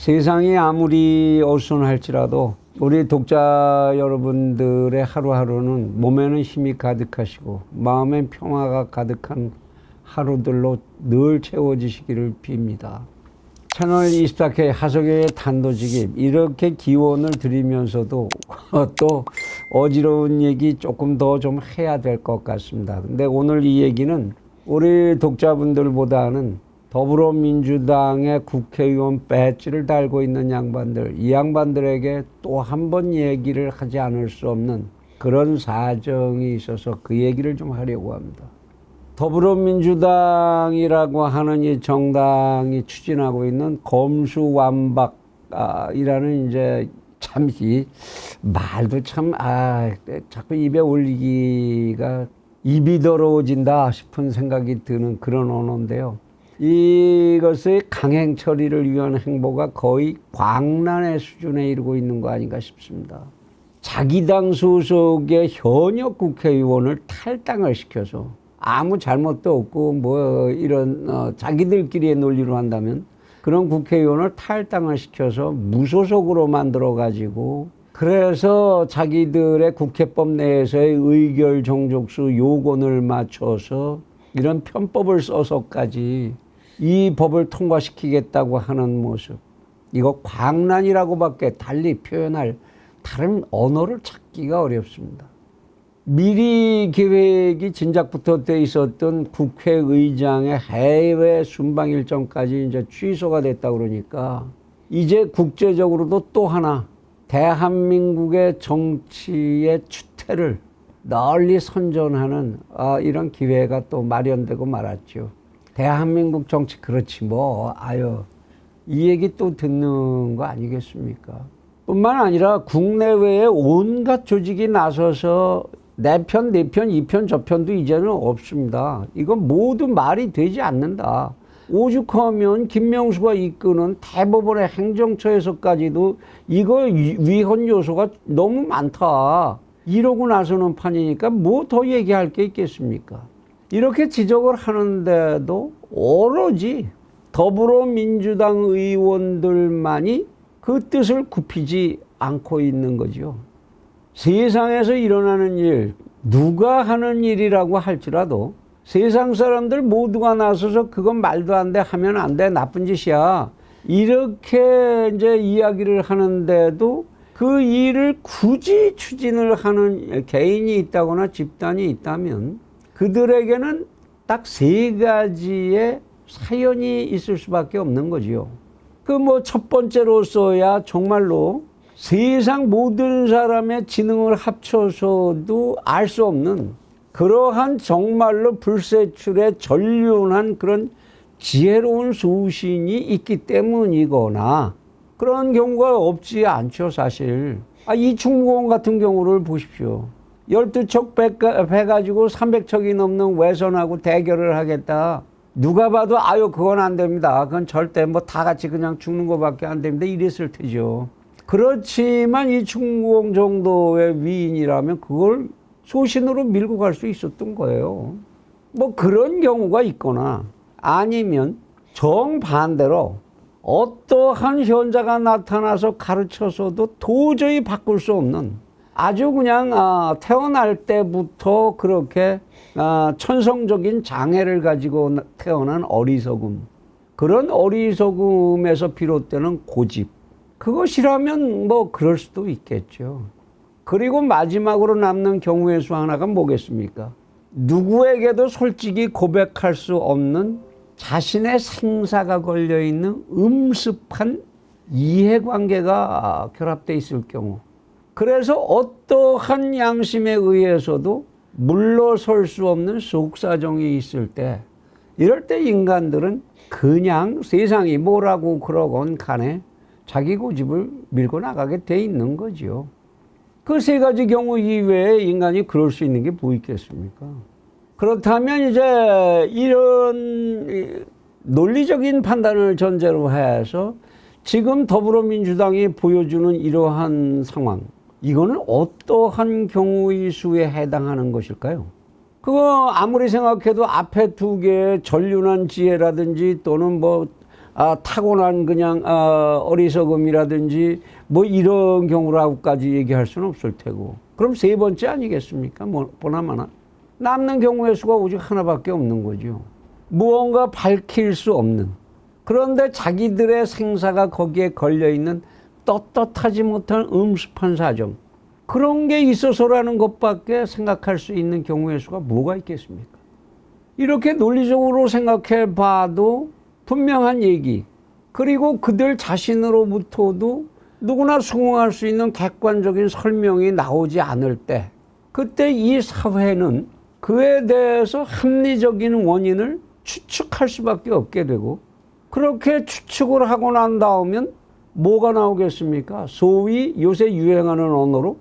세상이 아무리 어수선할지라도 우리 독자 여러분들의 하루하루는 몸에는 힘이 가득하시고 마음엔 평화가 가득한 하루들로 늘 채워지시기를 빕니다. 채널 24K 하석의 단도직입, 이렇게 기원을 드리면서도 또 어지러운 얘기 조금 더 좀 해야 될 것 같습니다. 근데 오늘 이 얘기는 우리 독자분들보다는 더불어민주당의 국회의원 배지를 달고 있는 양반들, 이 양반들에게 또 한 번 얘기를 하지 않을 수 없는 그런 사정이 있어서 그 얘기를 좀 하려고 합니다. 더불어민주당이라고 하는 이 정당이 추진하고 있는 검수완박이라는 이제 참 이 말도 참 자꾸 입에 올리기가 입이 더러워진다 싶은 생각이 드는 그런 언어인데요. 이것의 강행 처리를 위한 행보가 거의 광란의 수준에 이르고 있는 거 아닌가 싶습니다. 자기 당 소속의 현역 국회의원을 탈당을 시켜서 아무 잘못도 없고 뭐 이런 자기들끼리의 논리로 한다면 그런 국회의원을 탈당을 시켜서 무소속으로 만들어 가지고 그래서 자기들의 국회법 내에서의 의결 정족수 요건을 맞춰서 이런 편법을 써서까지 이 법을 통과시키겠다고 하는 모습, 이거 광란이라고밖에 달리 표현할 다른 언어를 찾기가 어렵습니다. 미리 계획이 진작부터 돼 있었던 국회의장의 해외 순방 일정까지 이제 취소가 됐다 그러니까 이제 국제적으로도 또 하나 대한민국의 정치의 추태를 널리 선전하는 이런 기회가 또 마련되고 말았죠. 대한민국 정치 그렇지 뭐 이 얘기 또 듣는 거 아니겠습니까? 뿐만 아니라 국내외에 온갖 조직이 나서서 내 편, 내 편, 이 편, 저 편도 이제는 없습니다. 이건 모두 말이 되지 않는다. 오죽하면 김명수가 이끄는 대법원의 행정처에서까지도 이거 위헌 요소가 너무 많다. 이러고 나서는 판이니까 뭐 더 얘기할 게 있겠습니까? 이렇게 지적을 하는데도 오로지 더불어민주당 의원들만이 그 뜻을 굽히지 않고 있는 거죠. 세상에서 일어나는 일, 누가 하는 일이라고 할지라도 세상 사람들 모두가 나서서 그건 말도 안 돼, 하면 안 돼, 나쁜 짓이야, 이렇게 이제 이야기를 하는데도 그 일을 굳이 추진을 하는 개인이 있다거나 집단이 있다면 그들에게는 딱 세 가지의 사연이 있을 수밖에 없는 거지요. 그 뭐 첫 번째로서야 정말로 세상 모든 사람의 지능을 합쳐서도 알 수 없는 그러한 정말로 불세출에 전륜한 그런 지혜로운 소신이 있기 때문이거나 그런 경우가 없지 않죠, 사실. 이충무공 같은 경우를 보십시오. 12척 배 가지고 300척이 넘는 외선하고 대결을 하겠다. 누가 봐도 그건 안 됩니다. 그건 절대 뭐 다 같이 그냥 죽는 것밖에 안 됩니다. 이랬을 테죠. 그렇지만 이충무공 정도의 위인이라면 그걸 소신으로 밀고 갈 수 있었던 거예요. 뭐 그런 경우가 있거나 아니면 정반대로 어떠한 현자가 나타나서 가르쳐서도 도저히 바꿀 수 없는 아주 그냥 태어날 때부터 그렇게 천성적인 장애를 가지고 태어난 어리석음, 그런 어리석음에서 비롯되는 고집, 그것이라면 뭐 그럴 수도 있겠죠. 그리고 마지막으로 남는 경우의 수 하나가 뭐겠습니까? 누구에게도 솔직히 고백할 수 없는 자신의 생사가 걸려있는 음습한 이해관계가 결합되어 있을 경우, 그래서 어떠한 양심에 의해서도 물러설 수 없는 속사정이 있을 때, 이럴 때 인간들은 그냥 세상이 뭐라고 그러건 간에 자기 고집을 밀고 나가게 돼 있는 거죠. 그 세 가지 경우 이외에 인간이 그럴 수 있는 게 뭐 있겠습니까? 그렇다면 이제 이런 논리적인 판단을 전제로 해서 지금 더불어민주당이 보여주는 이러한 상황, 이거는 어떠한 경우의 수에 해당하는 것일까요? 그거 아무리 생각해도 앞에 두 개의 전륜한 지혜라든지 또는 뭐 타고난 그냥 어리석음이라든지 뭐 이런 경우라고까지 얘기할 수는 없을 테고. 그럼 세 번째 아니겠습니까? 뭐 보나마나 남는 경우의 수가 오직 하나밖에 없는 거죠. 무언가 밝힐 수 없는. 그런데 자기들의 생사가 거기에 걸려있는 떳떳하지 못한 음습한 사정. 그런 게 있어서라는 것밖에 생각할 수 있는 경우의 수가 뭐가 있겠습니까? 이렇게 논리적으로 생각해 봐도 분명한 얘기, 그리고 그들 자신으로부터도 누구나 수긍할 수 있는 객관적인 설명이 나오지 않을 때, 그때 이 사회는 그에 대해서 합리적인 원인을 추측할 수밖에 없게 되고, 그렇게 추측을 하고 난 다음엔 뭐가 나오겠습니까? 소위 요새 유행하는 언어로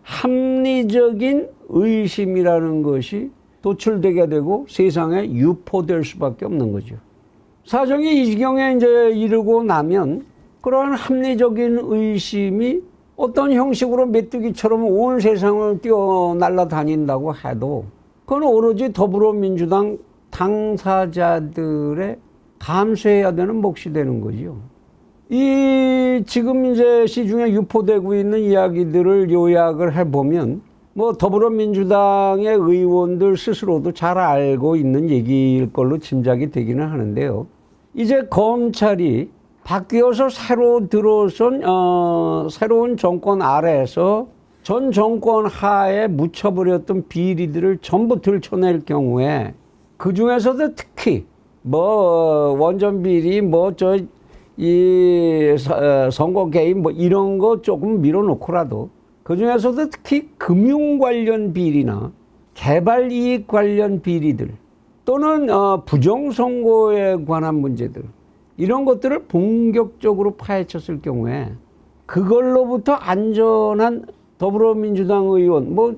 합리적인 의심이라는 것이 도출되게 되고 세상에 유포될 수밖에 없는 거죠. 사정이 이 지경에 이제 이르고 나면 그러한 합리적인 의심이 어떤 형식으로 메뚜기처럼 온 세상을 뛰어 날아다닌다고 해도 그건 오로지 더불어민주당 당사자들의 감수해야 되는 몫이 되는 거죠. 이 지금 이제 시중에 유포되고 있는 이야기들을 요약을 해보면 뭐 더불어민주당의 의원들 스스로도 잘 알고 있는 얘기일 걸로 짐작이 되기는 하는데요. 이제 검찰이 바뀌어서 새로 들어선 새로운 정권 아래에서 전 정권 하에 묻혀버렸던 비리들을 전부 들춰낼 경우에 그 중에서도 특히 뭐 원전 비리 이 선거 개입 뭐 이런 거 조금 밀어놓고라도 그 중에서도 특히 금융 관련 비리나 개발 이익 관련 비리들 또는 부정선거에 관한 문제들 이런 것들을 본격적으로 파헤쳤을 경우에 그걸로부터 안전한 더불어민주당 의원 뭐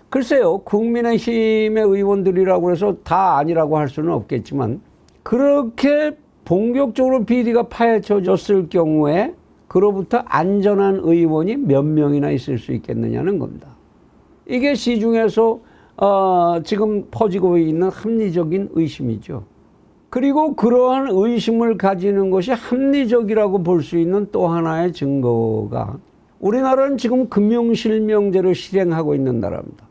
글쎄요 국민의힘의 의원들이라고 해서 다 아니라고 할 수는 없겠지만 그렇게 본격적으로 비리가 파헤쳐졌을 경우에 그로부터 안전한 의원이 몇 명이나 있을 수 있겠느냐는 겁니다. 이게 시중에서 지금 퍼지고 있는 합리적인 의심이죠. 그리고 그러한 의심을 가지는 것이 합리적이라고 볼 수 있는 또 하나의 증거가 우리나라는 지금 금융실명제를 실행하고 있는 나라입니다.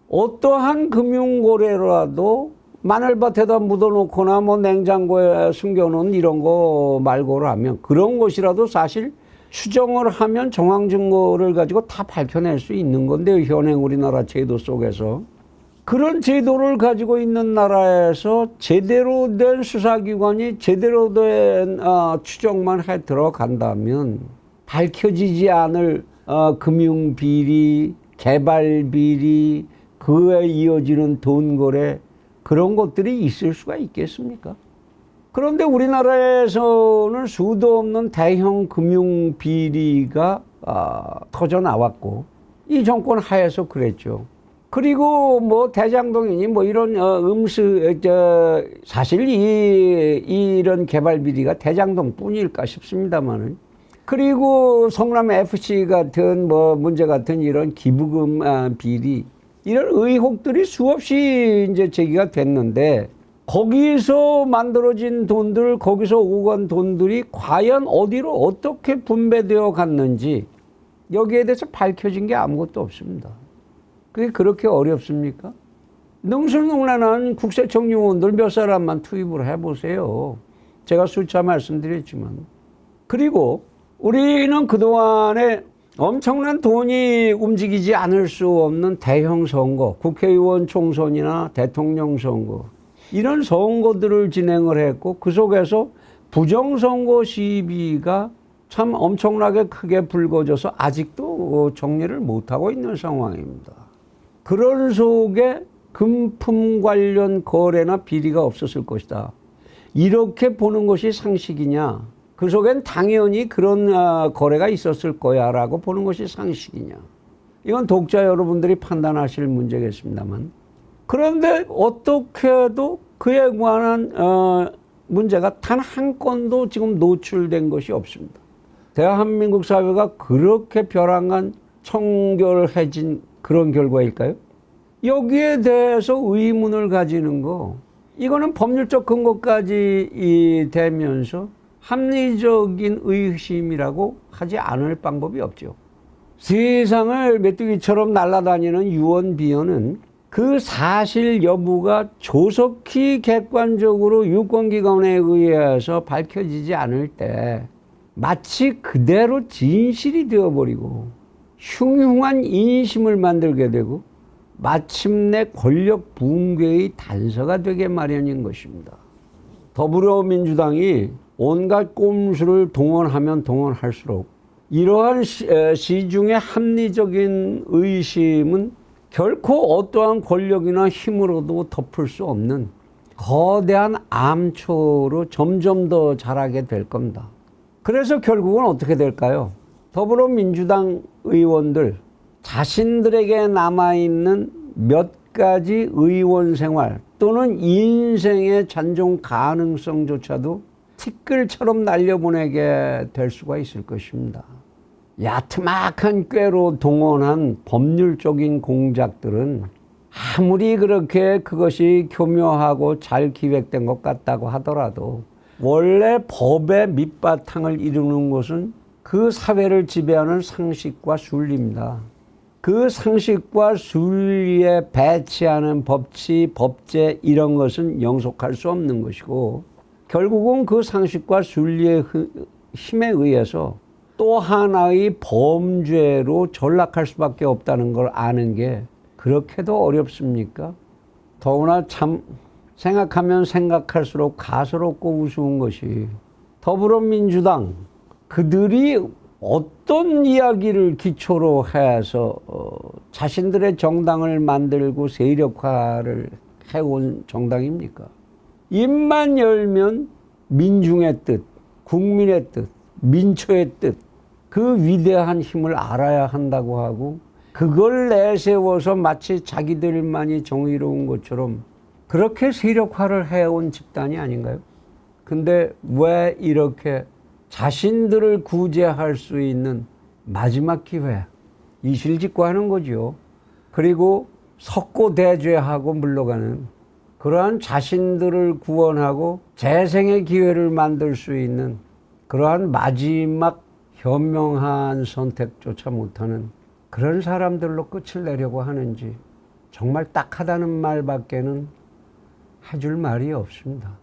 어떠한 금융거래라도 마늘밭에다 묻어놓거나 뭐 냉장고에 숨겨놓은 이런 거 말고라면 그런 것이라도 사실 추정을 하면 정황 증거를 가지고 다 밝혀낼 수 있는 건데요. 현행 우리나라 제도 속에서. 그런 제도를 가지고 있는 나라에서 제대로 된 수사기관이 제대로 된 추정만 해 들어간다면 밝혀지지 않을 금융비리, 개발비리, 그에 이어지는 돈거래 그런 것들이 있을 수가 있겠습니까? 그런데 우리나라에서는 수도 없는 대형 금융 비리가 터져 나왔고 이 정권 하에서 그랬죠. 그리고 뭐 대장동이니 뭐 이런 사실 이런 개발 비리가 대장동뿐일까 싶습니다만은 그리고 성남 FC 같은 뭐 문제 같은 이런 기부금 비리 이런 의혹들이 수없이 이제 제기가 됐는데 거기서 만들어진 돈들, 거기서 오고 간 돈들이 과연 어디로 어떻게 분배되어 갔는지 여기에 대해서 밝혀진 게 아무것도 없습니다. 그게 그렇게 어렵습니까? 능수능란한 국세청 요원들 몇 사람만 투입을 해보세요. 제가 수차 말씀드렸지만. 그리고 우리는 그동안에 엄청난 돈이 움직이지 않을 수 없는 대형 선거, 국회의원 총선이나 대통령 선거 이런 선거들을 진행을 했고 그 속에서 부정선거 시비가 참 엄청나게 크게 불거져서 아직도 정리를 못하고 있는 상황입니다. 그런 속에 금품 관련 거래나 비리가 없었을 것이다. 이렇게 보는 것이 상식이냐? 그 속엔 당연히 그런 거래가 있었을 거야 라고 보는 것이 상식이냐. 이건 독자 여러분들이 판단하실 문제겠습니다만. 그런데 어떻게도 그에 관한 문제가 단 한 건도 지금 노출된 것이 없습니다. 대한민국 사회가 그렇게 벼랑간 청결해진 그런 결과일까요? 여기에 대해서 의문을 가지는 거 이거는 법률적 근거까지 되면서 합리적인 의심이라고 하지 않을 방법이 없죠. 세상을 메뚜기처럼 날아다니는 유언비어는 그 사실 여부가 조속히 객관적으로 유권기관에 의해서 밝혀지지 않을 때 마치 그대로 진실이 되어버리고 흉흉한 인심을 만들게 되고 마침내 권력 붕괴의 단서가 되게 마련인 것입니다. 더불어민주당이 온갖 꼼수를 동원하면 동원할수록 이러한 시중의 합리적인 의심은 결코 어떠한 권력이나 힘으로도 덮을 수 없는 거대한 암초로 점점 더 자라게 될 겁니다. 그래서 결국은 어떻게 될까요? 더불어민주당 의원들 자신들에게 남아있는 몇 가지 의원 생활 또는 인생의 잔존 가능성조차도 티끌처럼 날려보내게 될 수가 있을 것입니다. 야트막한 꾀로 동원한 법률적인 공작들은 아무리 그렇게 그것이 교묘하고 잘 기획된 것 같다고 하더라도 원래 법의 밑바탕을 이루는 것은 그 사회를 지배하는 상식과 순리입니다. 그 상식과 순리에 배치하는 법치, 법제 이런 것은 영속할 수 없는 것이고 결국은 그 상식과 순리의 힘에 의해서 또 하나의 범죄로 전락할 수밖에 없다는 걸 아는 게 그렇게도 어렵습니까? 더구나 참 생각하면 생각할수록 가소롭고 우스운 것이 더불어민주당 그들이 어떤 이야기를 기초로 해서 자신들의 정당을 만들고 세력화를 해온 정당입니까? 입만 열면 민중의 뜻, 국민의 뜻, 민초의 뜻, 그 위대한 힘을 알아야 한다고 하고 그걸 내세워서 마치 자기들만이 정의로운 것처럼 그렇게 세력화를 해온 집단이 아닌가요? 근데 왜 이렇게 자신들을 구제할 수 있는 마지막 기회, 이실직고하는 거죠. 그리고 석고대죄하고 물러가는 그러한 자신들을 구원하고 재생의 기회를 만들 수 있는 그러한 마지막 현명한 선택조차 못하는 그런 사람들로 끝을 내려고 하는지 정말 딱하다는 말밖에는 해줄 말이 없습니다.